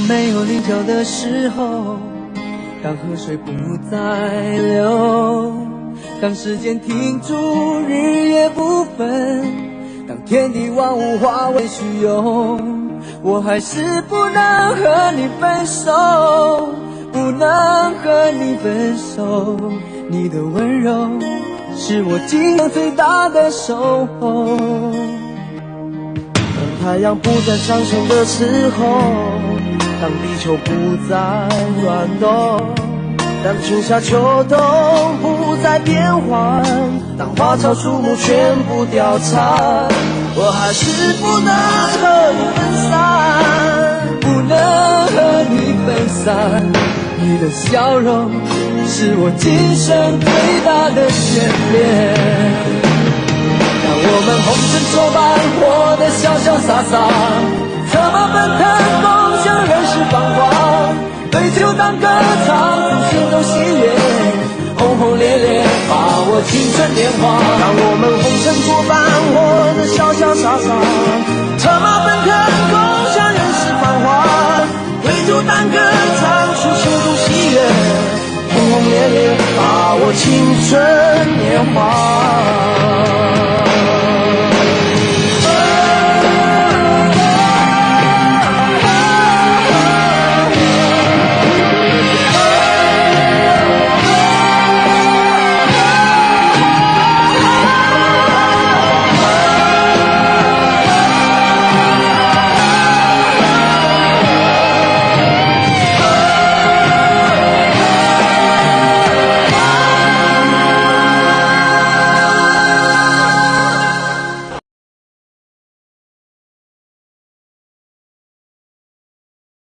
没有棱角的时候，当河水不再流，当时间停住，日夜不分，当天地万物化为虚有，我还是不能和你分手，不能和你分手。你的温柔是我今生最大的守候。当太阳不再上升的时候，当地球不再转动，当春夏秋冬不再变换，当花草树木全部凋残，我还是不能和你分散，不能和你分散。你的笑容是我今生最大的眷恋。让我们红尘作伴，活得潇潇洒洒，策马奔腾，共享人世繁华，对酒当歌唱，祝心中喜悦，轰轰烈烈把握青春年华。让我们红尘作伴，活得潇潇洒洒，策马奔腾，共享人世繁华，对酒当歌唱，诉心中喜悦，轰轰烈烈把握青春年华。